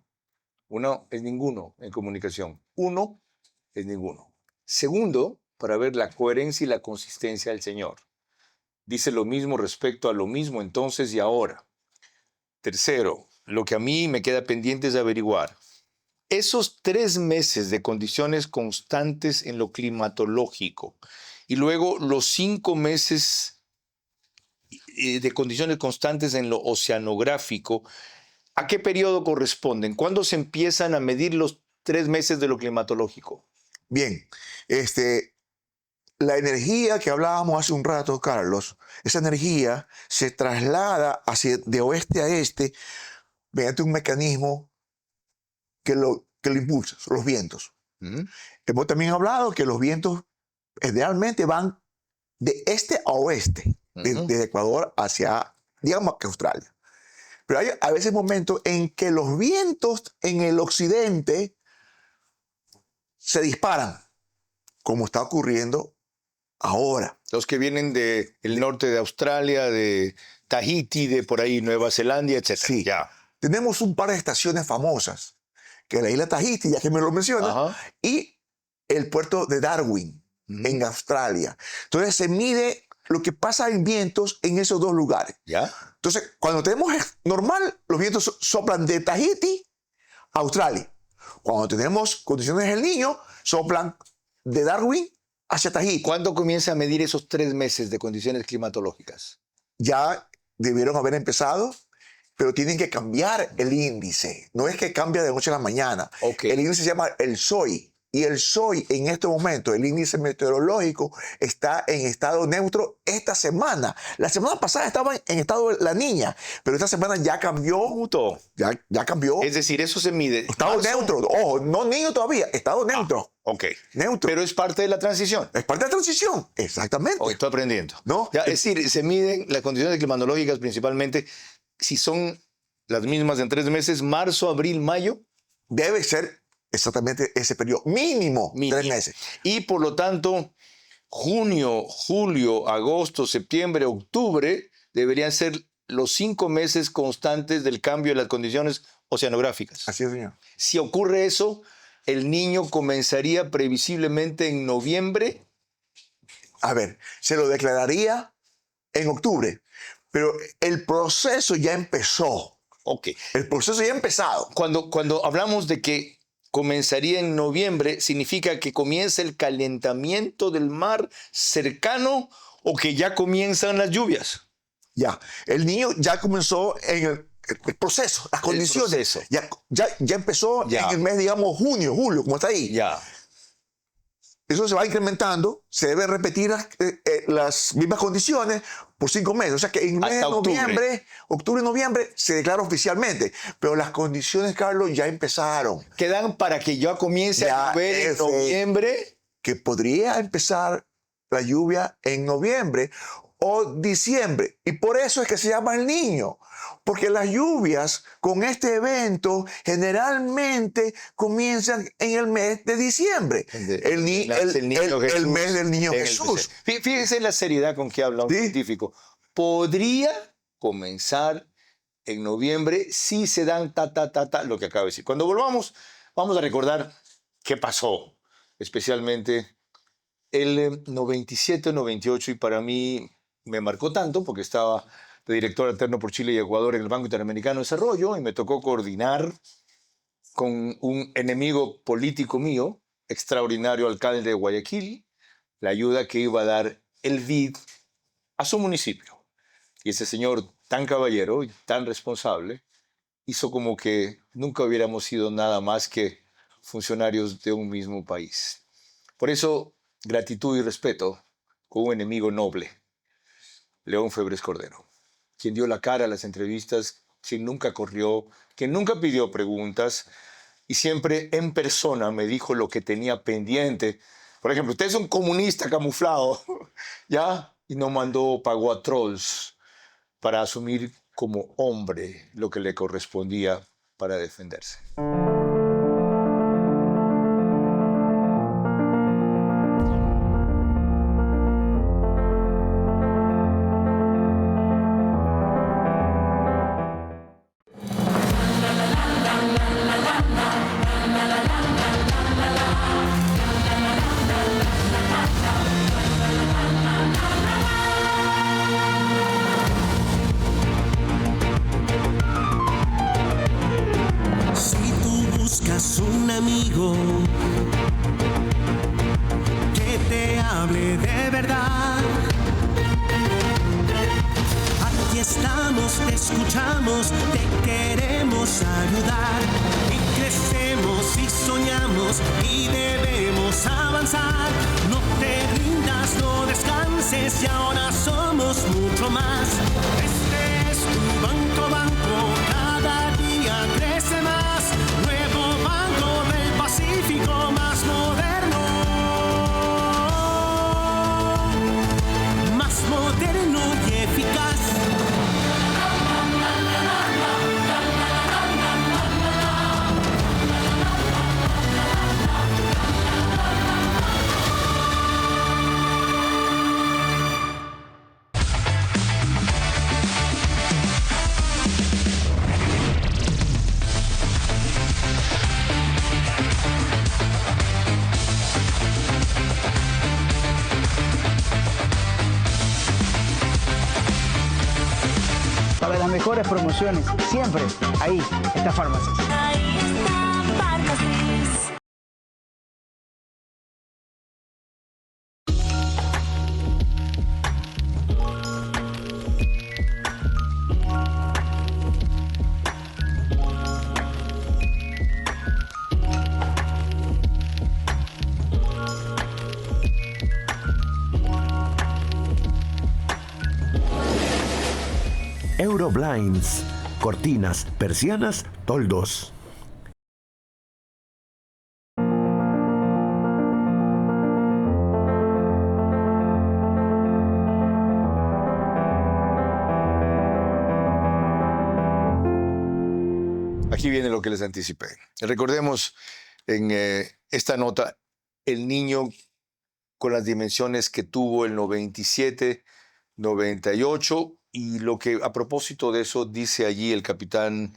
Uno es ninguno en comunicación. Uno es ninguno. Segundo, para ver la coherencia y la consistencia del Señor. Dice lo mismo respecto a lo mismo entonces y ahora. Tercero, lo que a mí me queda pendiente es averiguar. Esos 3 meses de condiciones constantes en lo climatológico y luego los 5 meses de condiciones constantes en lo oceanográfico, ¿a qué periodo corresponden? ¿Cuándo se empiezan a medir los 3 meses de lo climatológico? Bien, la energía que hablábamos hace un rato, Carlos, esa energía se traslada de oeste a este mediante un mecanismo que lo impulsa, son los vientos. Hemos también hablado que los vientos idealmente van de este a oeste, desde Ecuador hacia, digamos, que Australia. Pero hay a veces momentos en que los vientos en el occidente se disparan, como está ocurriendo ahora. Los que vienen del norte de Australia, de Tahití, de por ahí Nueva Zelanda, etc. Sí. Ya. Tenemos un par de estaciones famosas, que es la isla Tahití, ya que me lo mencionas, y el puerto de Darwin, en Australia. Entonces se mide lo que pasa en vientos en esos 2 lugares. ¿Ya? Entonces, cuando tenemos normal, los vientos soplan de Tahití a Australia. Cuando tenemos condiciones del Niño, soplan de Darwin hacia Tahití. ¿Cuándo comienza a medir esos 3 meses de condiciones climatológicas? Ya debieron haber empezado, pero tienen que cambiar el índice. No es que cambia de noche a la mañana. Okay. El índice se llama el SOI, Y el SOI en este momento, el índice meteorológico, está en estado neutro esta semana. La semana pasada estaba en estado La Niña, pero esta semana ya cambió. Ya cambió. Es decir, eso se mide. Estado neutro. Ojo, no niño todavía, estado neutro. Ok. Neutro. Pero es parte de la transición. Es parte de la transición, exactamente. Hoy estoy aprendiendo. ¿No? Ya, es decir, se miden las condiciones climatológicas principalmente si son las mismas en 3 meses, marzo, abril, mayo. Debe ser exactamente ese periodo, mínimo 3 meses. Y por lo tanto, junio, julio, agosto, septiembre, octubre deberían ser los 5 meses constantes del cambio de las condiciones oceanográficas. Así es, señor. Si ocurre eso, el niño comenzaría previsiblemente en noviembre. A ver, se lo declararía en octubre, pero el proceso ya empezó. Ok. El proceso ya ha empezado. Cuando hablamos de que comenzaría en noviembre, ¿significa que comienza el calentamiento del mar cercano o que ya comienzan las lluvias? Ya, el niño ya comenzó en el proceso, las condiciones. Ya empezó en el mes, digamos, junio, julio, como está ahí. Ya. Eso se va incrementando, se deben repetir las mismas condiciones por 5 meses. O sea que en el mes de noviembre, octubre y noviembre, se declara oficialmente. Pero las condiciones, Carlos, ya empezaron. Quedan para que ya comience a llover en noviembre. Que podría empezar la lluvia en noviembre o diciembre. Y por eso es que se llama El Niño. Porque las lluvias con este evento generalmente comienzan en el mes de diciembre. El mes del Niño Jesús. Fíjese en la seriedad con que habla un científico. Podría comenzar en noviembre si se dan lo que acabo de decir. Cuando volvamos, vamos a recordar qué pasó, especialmente el 97-98, y para mí me marcó tanto porque estaba de director alterno por Chile y Ecuador en el Banco Interamericano de Desarrollo y me tocó coordinar con un enemigo político mío, extraordinario alcalde de Guayaquil, la ayuda que iba a dar el BID a su municipio. Y ese señor tan caballero y tan responsable hizo como que nunca hubiéramos sido nada más que funcionarios de un mismo país. Por eso, gratitud y respeto con un enemigo noble, León Febres Cordero, quien dio la cara a las entrevistas, quien nunca corrió, quien nunca pidió preguntas y siempre en persona me dijo lo que tenía pendiente. Por ejemplo, usted es un comunista camuflado, ¿ya? Y no pagó a trolls para asumir como hombre lo que le correspondía para defenderse. Un amigo que te hable de verdad. Aquí estamos, te escuchamos, te queremos ayudar. Y crecemos y soñamos y debemos avanzar. No te rindas, no descanses y ahora somos mucho más. Este es tu banco, cada día crece más. Nuevo Banco del Pacífico, más moderno y eficaz. Para las mejores promociones, siempre ahí está Farmacias. Ahí está Farmacias. Oro Blinds. Cortinas, persianas, toldos. Aquí viene lo que les anticipé. Recordemos en esta nota el niño con las dimensiones que tuvo el 97, 98 y lo que a propósito de eso dice allí el capitán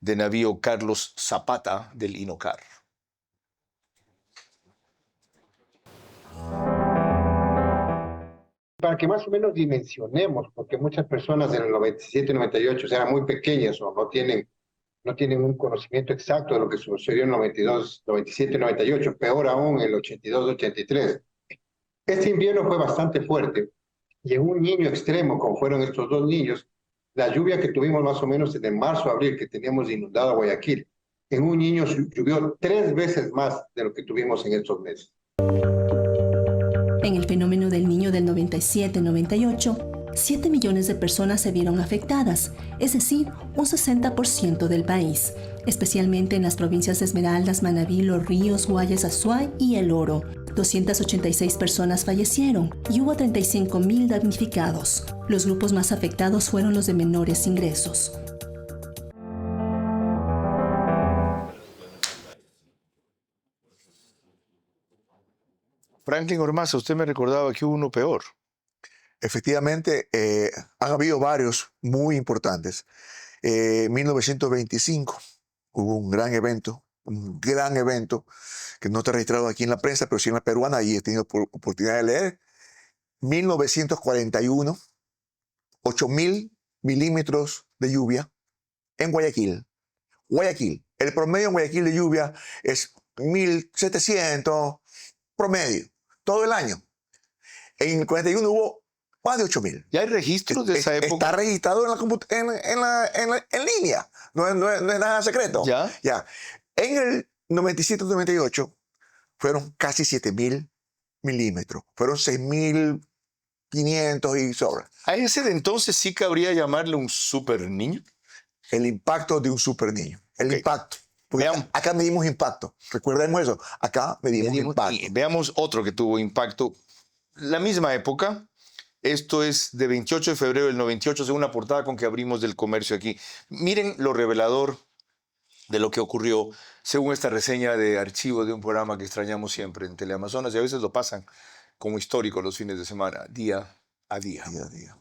de navío Carlos Zapata del INOCAR. Para que más o menos dimensionemos, porque muchas personas en el 97 y 98 eran muy pequeñas o no tienen un conocimiento exacto de lo que sucedió en el 92, 97 y 98, peor aún en el 82, 83. Este invierno fue bastante fuerte y en un niño extremo, como fueron estos dos niños, la lluvia que tuvimos más o menos en marzo, abril, que teníamos inundado Guayaquil, en un niño llovió 3 veces más de lo que tuvimos en estos meses. En el fenómeno del niño del 97-98, 7 millones de personas se vieron afectadas, es decir, un 60% del país, especialmente en las provincias de Esmeraldas, Manabí, Los Ríos, Guayas, Azuay y El Oro. 286 personas fallecieron y hubo 35.000 damnificados. Los grupos más afectados fueron los de menores ingresos. Franklin Ormaza, usted me recordaba que hubo uno peor. Efectivamente, han habido varios muy importantes. En 1925 hubo un gran evento que no está registrado aquí en la prensa, pero sí en la peruana, y he tenido oportunidad de leer. 1941, 8.000 milímetros de lluvia en Guayaquil. Guayaquil. El promedio en Guayaquil de lluvia es 1.700 promedio, todo el año. En el 41 hubo más de 8.000. ¿Ya hay registros de esa época? Está registrado en línea. No es nada secreto. ¿Ya? Ya. En el 97-98 fueron casi 7.000 milímetros. Fueron 6.500 y sobra. ¿A ese de entonces sí cabría llamarle un super niño? El impacto de un super niño. El impacto. Porque acá medimos impacto. Recuerden eso. Acá medimos impacto. Veamos otro que tuvo impacto. La misma época. Esto es de 28 de febrero del 98, según la portada con que abrimos del Comercio aquí. Miren lo revelador de lo que ocurrió, según esta reseña de archivo de un programa que extrañamos siempre en Teleamazonas, y a veces lo pasan como histórico los fines de semana, día a día. Día a día.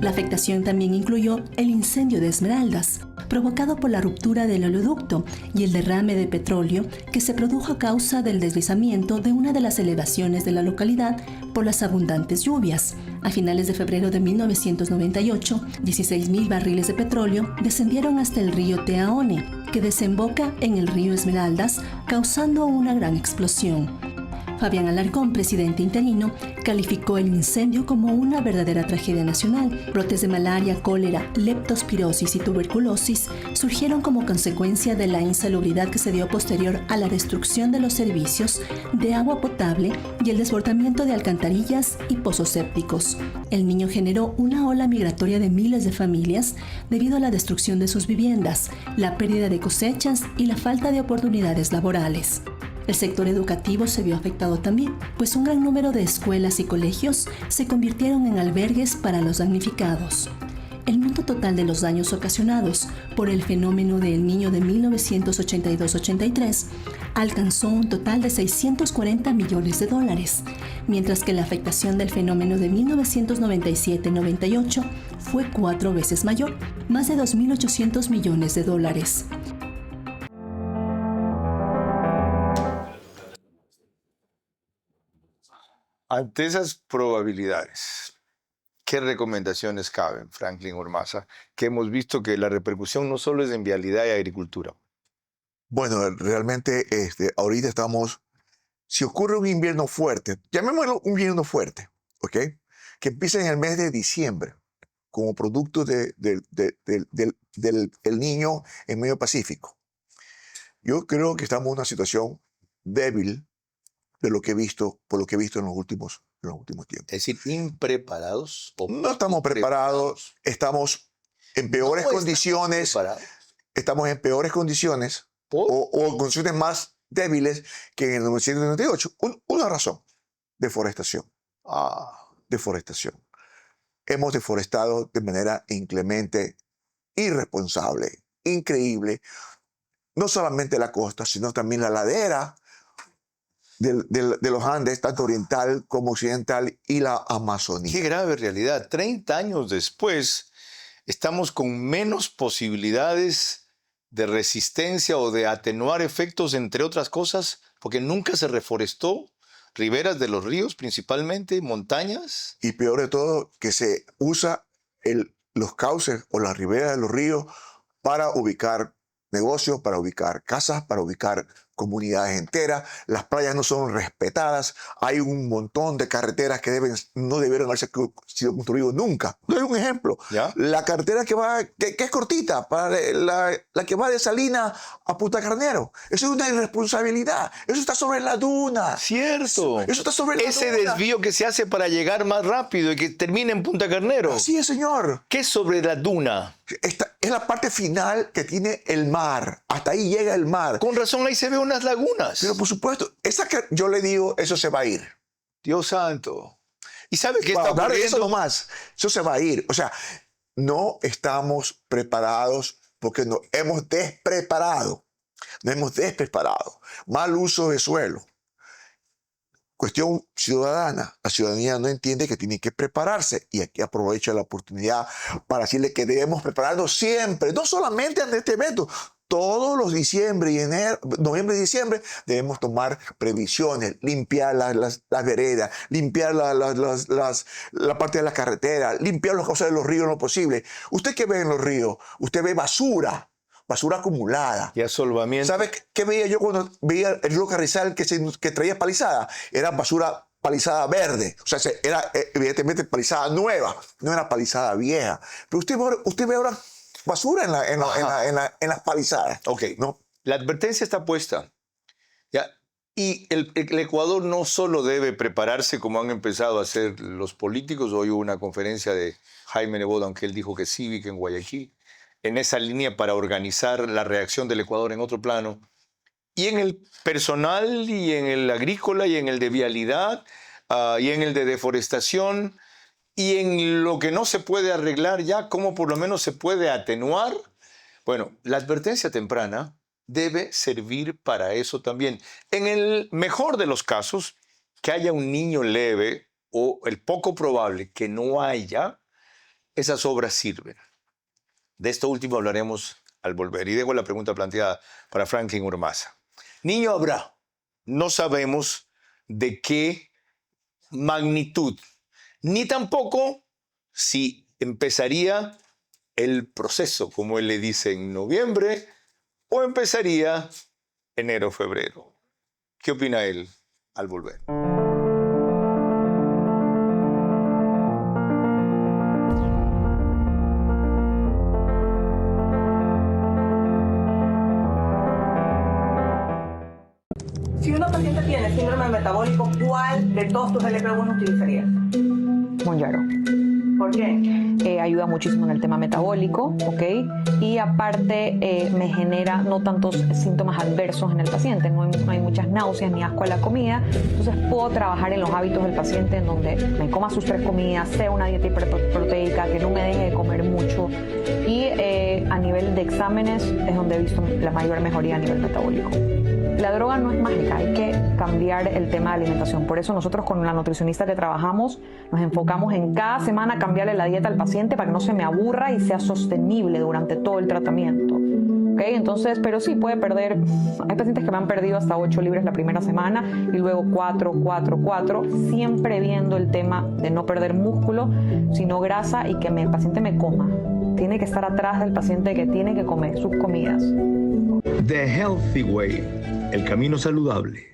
La afectación también incluyó el incendio de Esmeraldas, provocado por la ruptura del oleoducto y el derrame de petróleo que se produjo a causa del deslizamiento de una de las elevaciones de la localidad por las abundantes lluvias. A finales de febrero de 1998, 16.000 barriles de petróleo descendieron hasta el río Teaone, que desemboca en el río Esmeraldas, causando una gran explosión. Fabián Alarcón, presidente interino, calificó el incendio como una verdadera tragedia nacional. Brotes de malaria, cólera, leptospirosis y tuberculosis surgieron como consecuencia de la insalubridad que se dio posterior a la destrucción de los servicios de agua potable y el desbordamiento de alcantarillas y pozos sépticos. El niño generó una ola migratoria de miles de familias debido a la destrucción de sus viviendas, la pérdida de cosechas y la falta de oportunidades laborales. El sector educativo se vio afectado también, pues un gran número de escuelas y colegios se convirtieron en albergues para los damnificados. El monto total de los daños ocasionados por el fenómeno del Niño de 1982-83 alcanzó un total de 640 millones de dólares, mientras que la afectación del fenómeno de 1997-98 fue 4 veces mayor, más de 2.800 millones de dólares. Ante esas probabilidades, ¿qué recomendaciones caben, Franklin Ormaza? Que hemos visto que la repercusión no solo es en vialidad y agricultura. Bueno, realmente ahorita estamos, si ocurre un invierno fuerte, llamémoslo un invierno fuerte, ¿ok? Que empieza en el mes de diciembre, como producto del Niño en medio Pacífico. Yo creo que estamos en una situación débil de lo que he visto, por lo que he visto en los últimos tiempos. Es decir, impreparados. No estamos preparados, estamos en peores condiciones. Estamos en peores condiciones o condiciones más débiles que en el 1998. Una razón, deforestación. Deforestación. Hemos deforestado de manera inclemente, irresponsable, increíble, no solamente la costa, sino también la ladera de los Andes, tanto oriental como occidental, y la Amazonía. Qué grave realidad. 30 años después, estamos con menos posibilidades de resistencia o de atenuar efectos, entre otras cosas, porque nunca se reforestó riberas de los ríos, principalmente, montañas. Y peor de todo, que se usa los cauces o las riberas de los ríos para ubicar negocios, para ubicar casas, para ubicar comunidades enteras. Las playas no son respetadas. Hay un montón de carreteras que no debieron haberse sido construidas nunca. Doy un ejemplo. ¿Ya? La carretera que es cortita, para la que va de Salinas a Punta Carnero. Eso es una irresponsabilidad. Eso está sobre la duna. Cierto. Eso está sobre la duna. Ese desvío que se hace para llegar más rápido y que termina en Punta Carnero. Así es, señor. ¿Qué es sobre la duna? Esta es la parte final que tiene el mar. Hasta ahí llega el mar. Con razón ahí se ven unas lagunas. Pero por supuesto, yo le digo, eso se va a ir. Dios santo. ¿Y sabe qué está ocurriendo? ocurriendo? Eso nomás. Eso se va a ir. O sea, no estamos preparados porque nos hemos despreparado. Nos hemos despreparado. Mal uso de suelo. Cuestión ciudadana. La ciudadanía no entiende que tiene que prepararse. Y aquí aprovecho la oportunidad para decirle que debemos prepararnos siempre. No solamente ante este evento. Todos los noviembre y diciembre, debemos tomar previsiones, limpiar las veredas, limpiar la parte de la carretera, limpiar los cauces de los ríos en lo posible. ¿Usted qué ve en los ríos? Usted ve basura acumulada. Y asolvamiento. ¿Sabe qué veía yo cuando veía el río Carrizal que traía palizada? Era basura palizada verde. O sea, era evidentemente palizada nueva, no era palizada vieja. Pero usted ve ahora basura en las palizadas. Ok, ¿no? La advertencia está puesta. ¿Ya? Y el Ecuador no solo debe prepararse como han empezado a hacer los políticos. Hoy hubo una conferencia de Jaime Nebot, aunque él dijo que sí, que en Guayaquil, en esa línea para organizar la reacción del Ecuador en otro plano. Y en el personal, y en el agrícola, y en el de vialidad, y en el de deforestación, y en lo que no se puede arreglar ya, cómo por lo menos se puede atenuar. Bueno, la advertencia temprana debe servir para eso también. En el mejor de los casos, que haya un niño leve, o el poco probable que no haya, esas obras sirven. De esto último hablaremos al volver. Y dejo la pregunta planteada para Franklin Urmaza. Niño habrá. No sabemos de qué magnitud, ni tampoco si empezaría el proceso, como él le dice, en noviembre, o empezaría enero o febrero. ¿Qué opina él al volver? Si una paciente tiene síndrome metabólico, ¿cuál de todos tus LP1 utilizarías? Monjaro. ¿Por qué? Ayuda muchísimo en el tema metabólico, ¿ok? Y aparte me genera no tantos síntomas adversos en el paciente, no hay muchas náuseas ni asco a la comida, entonces puedo trabajar en los hábitos del paciente en donde me coma sus 3 comidas, sea una dieta hiperproteica, que no me deje de comer mucho, y a nivel de exámenes es donde he visto la mayor mejoría a nivel metabólico. La droga no es mágica, hay que cambiar el tema de alimentación. Por eso nosotros con la nutricionista que trabajamos nos enfocamos en cada semana cambiarle la dieta al paciente para que no se me aburra y sea sostenible durante todo el tratamiento. ¿Okay? Entonces, pero sí puede perder, hay pacientes que me han perdido hasta 8 libras la primera semana y luego 4, siempre viendo el tema de no perder músculo, sino grasa y que el paciente me coma. Tiene que estar atrás del paciente que tiene que comer sus comidas. The Healthy Way, el camino saludable.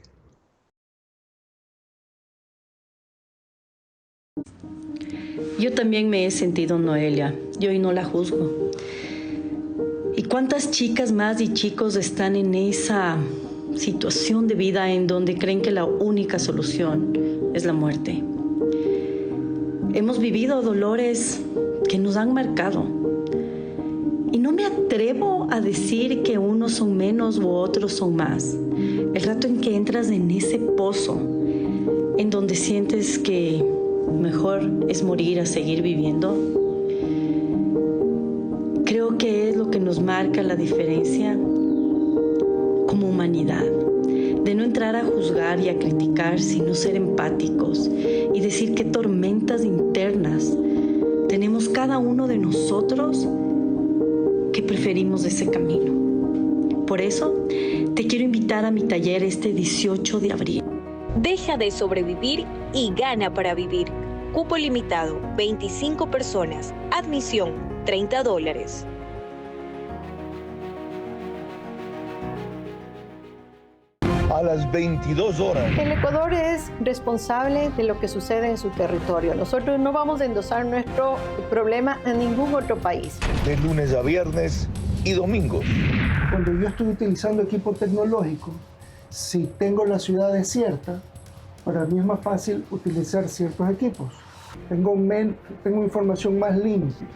Yo también me he sentido Noelia, yo y no la juzgo. ¿Y cuántas chicas más y chicos están en esa situación de vida en donde creen que la única solución es la muerte. Hemos vivido dolores que nos han marcado. Y no me atrevo a decir que unos son menos u otros son más. El rato en que entras en ese pozo, en donde sientes que mejor es morir a seguir viviendo, creo que es lo que nos marca la diferencia como humanidad. De no entrar a juzgar y a criticar, sino ser empáticos y decir qué tormentas internas tenemos cada uno de nosotros que preferimos ese camino. Por eso, te quiero invitar a mi taller este 18 de abril. Deja de sobrevivir y gana para vivir. Cupo limitado, 25 personas. Admisión, $30. A las 22 horas. El Ecuador es responsable de lo que sucede en su territorio. Nosotros no vamos a endosar nuestro problema a ningún otro país. De lunes a viernes y domingos. Cuando yo estoy utilizando equipo tecnológico, si tengo la ciudad desierta, para mí es más fácil utilizar ciertos equipos. Tengo información más limpia.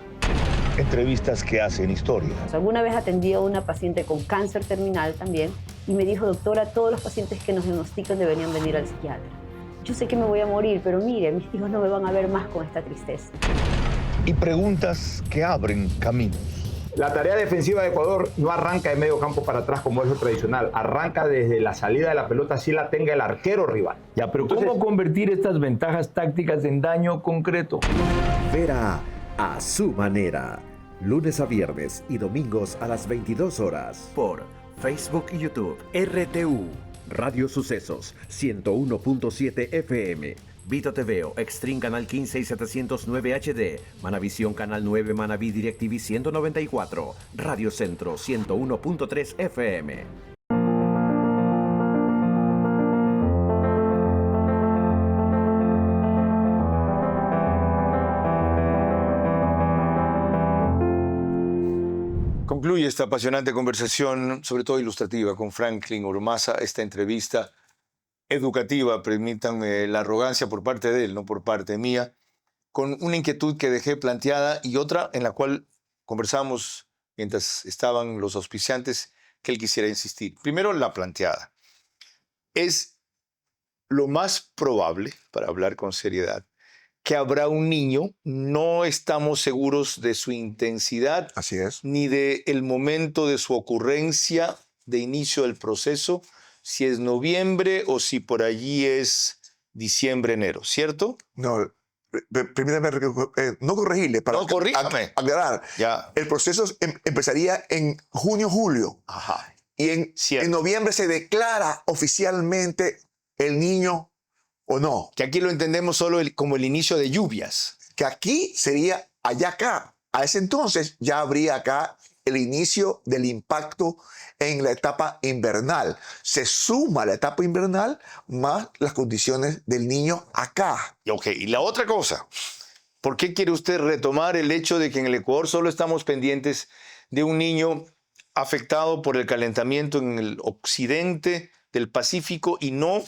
Entrevistas que hacen historia. Alguna vez atendí a una paciente con cáncer terminal también y me dijo, doctora, todos los pacientes que nos diagnostican deberían venir al psiquiatra. Yo sé que me voy a morir, pero mire, mis hijos no me van a ver más con esta tristeza. Y preguntas que abren caminos. La tarea defensiva de Ecuador no arranca de medio campo para atrás como es lo tradicional. Arranca desde la salida de la pelota, así la tenga el arquero rival. Ya, pero ¿cómo convertir estas ventajas tácticas en daño concreto? Vera a su manera. Lunes a viernes y domingos a las 22 horas. Por Facebook y YouTube. RTU. Radio Sucesos 101.7 FM. Vito TVO, Extreme Canal 15 y 709 HD, Manavisión Canal 9, Manaví DirecTV 194, Radio Centro 101.3 FM. Concluye esta apasionante conversación, sobre todo ilustrativa, con Franklin Ormaza, esta entrevista educativa, permítanme la arrogancia por parte de él, no por parte mía, con una inquietud que dejé planteada y otra en la cual conversamos mientras estaban los auspiciantes que él quisiera insistir. Primero, la planteada. Es lo más probable, para hablar con seriedad, que habrá un niño, no estamos seguros de su intensidad, así es, ni del momento de su ocurrencia, de inicio del proceso, si es noviembre o si por allí es diciembre, enero, ¿cierto? No, permítame no corregirle, para aclarar. Ya. El proceso empezaría en junio, julio. Ajá. Y en noviembre se declara oficialmente el niño o no. Que aquí lo entendemos solo como el inicio de lluvias. Que aquí sería allá acá. A ese entonces ya habría acá el inicio del impacto en la etapa invernal. Se suma la etapa invernal más las condiciones del niño acá. Ok, y la otra cosa, ¿por qué quiere usted retomar el hecho de que en el Ecuador solo estamos pendientes de un niño afectado por el calentamiento en el occidente del Pacífico y no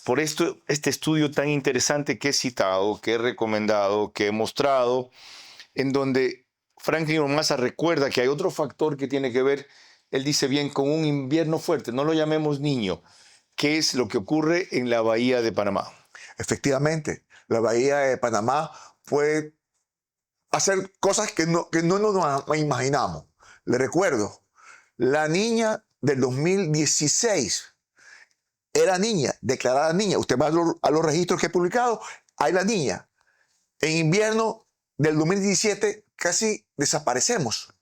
por este estudio tan interesante que he citado, que he recomendado, que he mostrado, en donde Franklin Ormaza recuerda que hay otro factor que tiene que ver, él dice bien, con un invierno fuerte, no lo llamemos niño, que es lo que ocurre en la Bahía de Panamá. Efectivamente, la Bahía de Panamá puede hacer cosas que no nos imaginamos. Le recuerdo, la niña del 2016 era niña, declarada niña. Usted va a los registros que he publicado, hay la niña. En invierno del 2017 casi desaparecemos.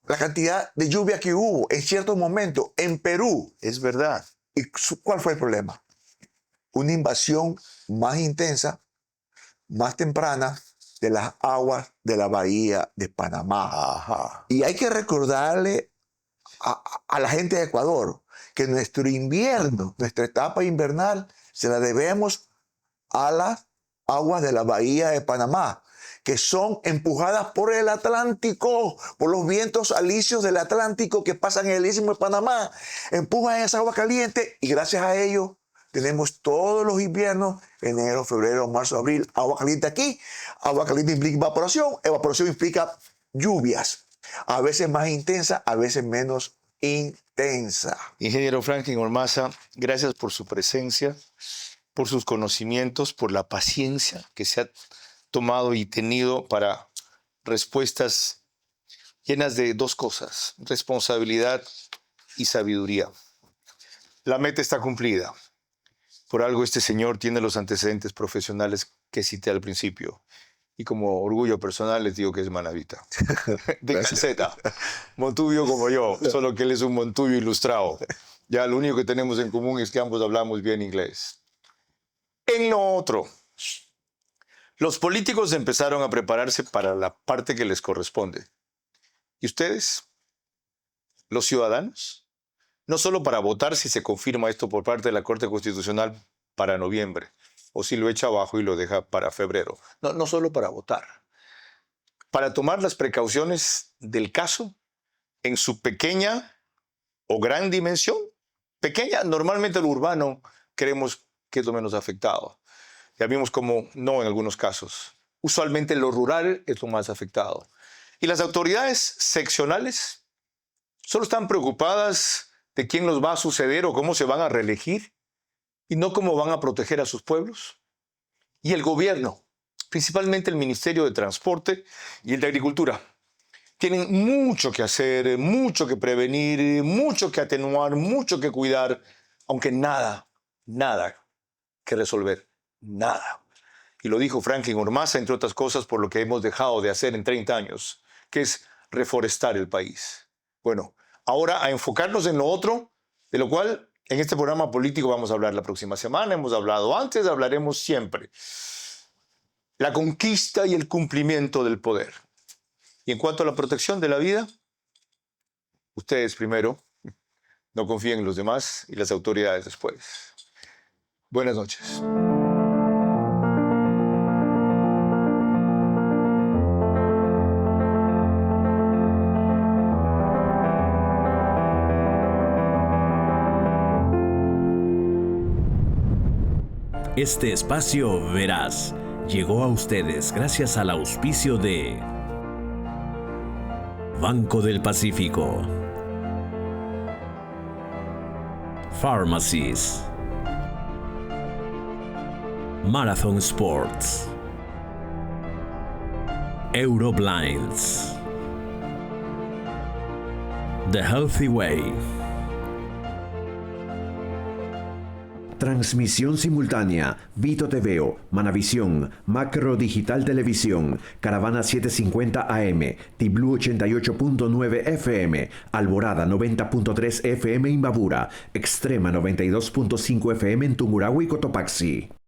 La cantidad de lluvia que hubo en ciertos momentos en Perú. Es verdad. ¿Y cuál fue el problema? Una invasión más intensa, más temprana de las aguas de la Bahía de Panamá. Ajá. Y hay que recordarle a la gente de Ecuador que nuestro invierno, nuestra etapa invernal, se la debemos a las aguas de la Bahía de Panamá, que son empujadas por el Atlántico, por los vientos alisios del Atlántico que pasan en el Istmo de Panamá. Empujan esa agua caliente y gracias a ello tenemos todos los inviernos, enero, febrero, marzo, abril, agua caliente aquí. Agua caliente implica evaporación, evaporación implica lluvias, a veces más intensa, a veces menos intensa. Ingeniero Franklin Ormaza, gracias por su presencia, por sus conocimientos, por la paciencia que se ha tomado y tenido para respuestas llenas de dos cosas, responsabilidad y sabiduría. La meta está cumplida. Por algo este señor tiene los antecedentes profesionales que cité al principio. Y como orgullo personal les digo que es manabita. De calceta. Montubio como yo, solo que él es un Montubio ilustrado. Ya lo único que tenemos en común es que ambos hablamos bien inglés. En lo otro, los políticos empezaron a prepararse para la parte que les corresponde. ¿Y ustedes? ¿Los ciudadanos? No solo para votar si se confirma esto por parte de la Corte Constitucional para noviembre, o si lo echa abajo y lo deja para febrero. No solo para votar. Para tomar las precauciones del caso en su pequeña o gran dimensión. Pequeña, normalmente lo urbano creemos que es lo menos afectado. Ya vimos cómo no en algunos casos. Usualmente lo rural es lo más afectado. Y las autoridades seccionales solo están preocupadas de quién los va a suceder o cómo se van a reelegir y no cómo van a proteger a sus pueblos. Y el gobierno, principalmente el Ministerio de Transporte y el de Agricultura, tienen mucho que hacer, mucho que prevenir, mucho que atenuar, mucho que cuidar, aunque nada que resolver, nada. Y lo dijo Franklin Ormaza, entre otras cosas, por lo que hemos dejado de hacer en 30 años, que es reforestar el país. Bueno, ahora a enfocarnos en lo otro, de lo cual en este programa político vamos a hablar la próxima semana, hemos hablado antes, hablaremos siempre. La conquista y el cumplimiento del poder. Y en cuanto a la protección de la vida, ustedes primero, no confíen en los demás y las autoridades después. Buenas noches. Este espacio Veraz llegó a ustedes gracias al auspicio de Banco del Pacífico, Pharmacies, Marathon Sports, Euroblinds, The Healthy Way. Transmisión simultánea, Vito TVO, Manavisión, Macro Digital Televisión, Caravana 750 AM, Tiblu 88.9 FM, Alborada 90.3 FM Imbabura, Extrema 92.5 FM en Tungurahua y Cotopaxi.